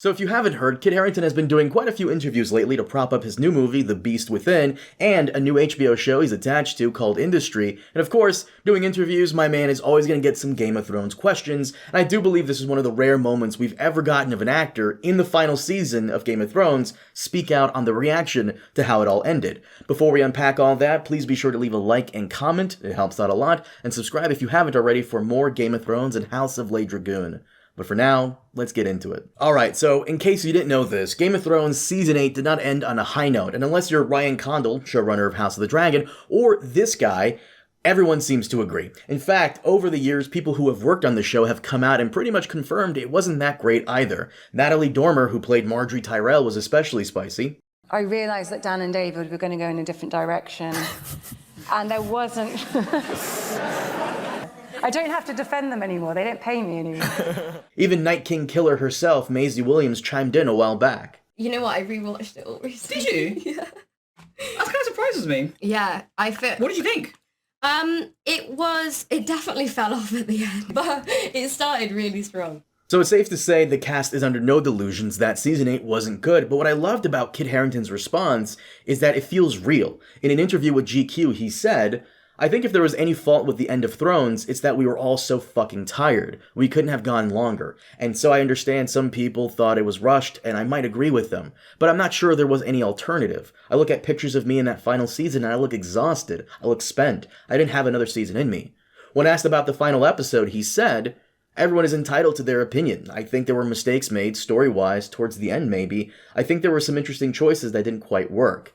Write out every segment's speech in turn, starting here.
So if you haven't heard, Kit Harington has been doing quite a few interviews lately to prop up his new movie, The Beast Within, and a new HBO show he's attached to called Industry. And of course, doing interviews, my man is always going to get some Game of Thrones questions, and I do believe this is one of the rare moments we've ever gotten of an actor in the final season of Game of Thrones speak out on the reaction to how it all ended. Before we unpack all that, please be sure to leave a like and comment, it helps out a lot, and subscribe if you haven't already for more Game of Thrones and House of Le Dragoon. But for now, let's get into it. Alright, so in case you didn't know this, Game of Thrones Season 8 did not end on a high note, and unless you're Ryan Condal, showrunner of House of the Dragon, or this guy, everyone seems to agree. In fact, over the years, people who have worked on the show have come out and pretty much confirmed it wasn't that great either. Natalie Dormer, who played Marjorie Tyrell, was especially spicy. I realised that Dan and David were going to go in a different direction, and there wasn't... I don't have to defend them anymore. They don't pay me anymore. Even Night King killer herself, Maisie Williams, chimed in a while back. You know what? I rewatched it all recently. Did you? Yeah. That kind of surprises me. Yeah, What did you think? It definitely fell off at the end, but it started really strong. So it's safe to say the cast is under no delusions that Season 8 wasn't good, but what I loved about Kit Harington's response is that it feels real. In an interview with GQ, he said, "I think if there was any fault with the end of Thrones, it's that we were all so fucking tired. We couldn't have gone longer. And so I understand some people thought it was rushed, and I might agree with them. But I'm not sure there was any alternative. I look at pictures of me in that final season, and I look exhausted. I look spent. I didn't have another season in me." When asked about the final episode, he said, "Everyone is entitled to their opinion. I think there were mistakes made, story-wise, towards the end maybe. I think there were some interesting choices that didn't quite work."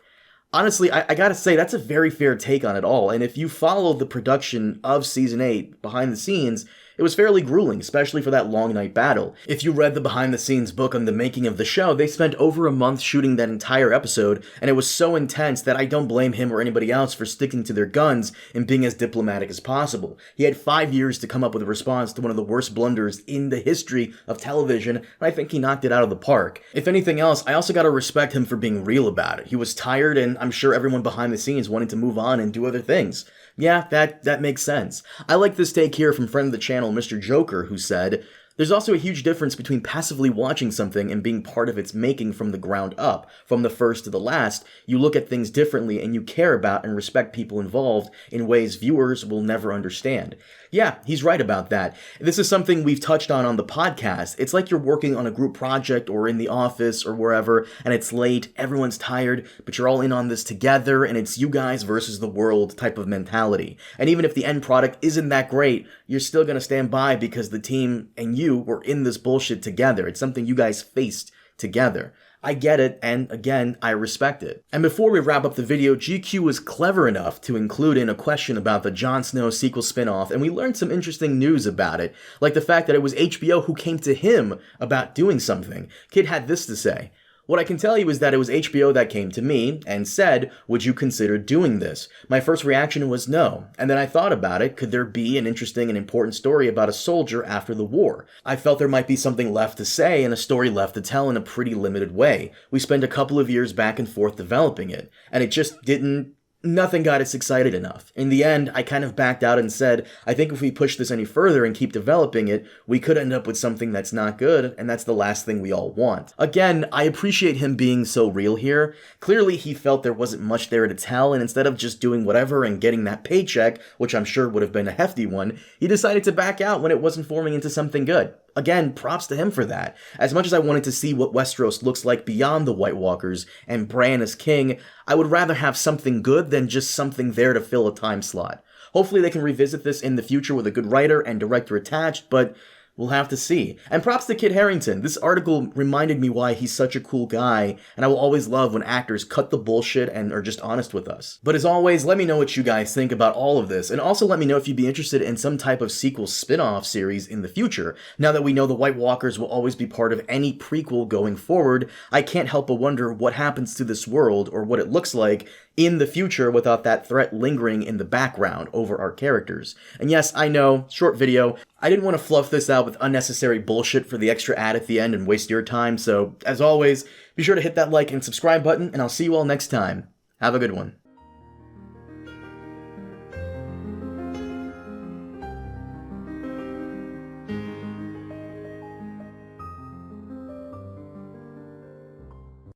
Honestly, I gotta say, that's a very fair take on it all, and if you follow the production of Season 8 behind the scenes, it was fairly grueling, especially for that long night battle. If you read the behind-the-scenes book on the making of the show, they spent over a month shooting that entire episode, and it was so intense that I don't blame him or anybody else for sticking to their guns and being as diplomatic as possible. He had 5 years to come up with a response to one of the worst blunders in the history of television, and I think he knocked it out of the park. If anything else, I also gotta respect him for being real about it. He was tired, and I'm sure everyone behind the scenes wanted to move on and do other things. Yeah, that makes sense. I like this take here from friend of the channel, Mr. Joker, who said, "There's also a huge difference between passively watching something and being part of its making from the ground up. From the first to the last, you look at things differently and you care about and respect people involved in ways viewers will never understand." Yeah, he's right about that. This is something we've touched on the podcast. It's like you're working on a group project or in the office or wherever, and it's late, everyone's tired, but you're all in on this together, and it's you guys versus the world type of mentality. And even if the end product isn't that great, you're still gonna stand by because the team and you were in this bullshit together. It's something you guys faced together. I get it, and again, I respect it. And before we wrap up the video, GQ was clever enough to include in a question about the Jon Snow sequel spinoff, and we learned some interesting news about it, like the fact that it was HBO who came to him about doing something. Kid had this to say: "What I can tell you is that it was HBO that came to me and said, 'Would you consider doing this?' My first reaction was no, and then I thought about it. Could there be an interesting and important story about a soldier after the war? I felt there might be something left to say and a story left to tell in a pretty limited way. We spent a couple of years back and forth developing it, and it just didn't... Nothing got us excited enough. In the end, I kind of backed out and said, I think if we push this any further and keep developing it, we could end up with something that's not good, and that's the last thing we all want." Again, I appreciate him being so real here. Clearly, he felt there wasn't much there to tell, and instead of just doing whatever and getting that paycheck, which I'm sure would have been a hefty one, he decided to back out when it wasn't forming into something good. Again, props to him for that. As much as I wanted to see what Westeros looks like beyond the White Walkers and Bran as king, I would rather have something good than just something there to fill a time slot. Hopefully they can revisit this in the future with a good writer and director attached, but we'll have to see. And props to Kit Harington. This article reminded me why he's such a cool guy, and I will always love when actors cut the bullshit and are just honest with us. But as always, let me know what you guys think about all of this, and also let me know if you'd be interested in some type of sequel spin-off series in the future. Now that we know the White Walkers will always be part of any prequel going forward, I can't help but wonder what happens to this world, or what it looks like in the future without that threat lingering in the background over our characters. And yes, I know, short video, I didn't want to fluff this out with unnecessary bullshit for the extra ad at the end and waste your time, so as always, be sure to hit that like and subscribe button, and I'll see you all next time. Have a good one.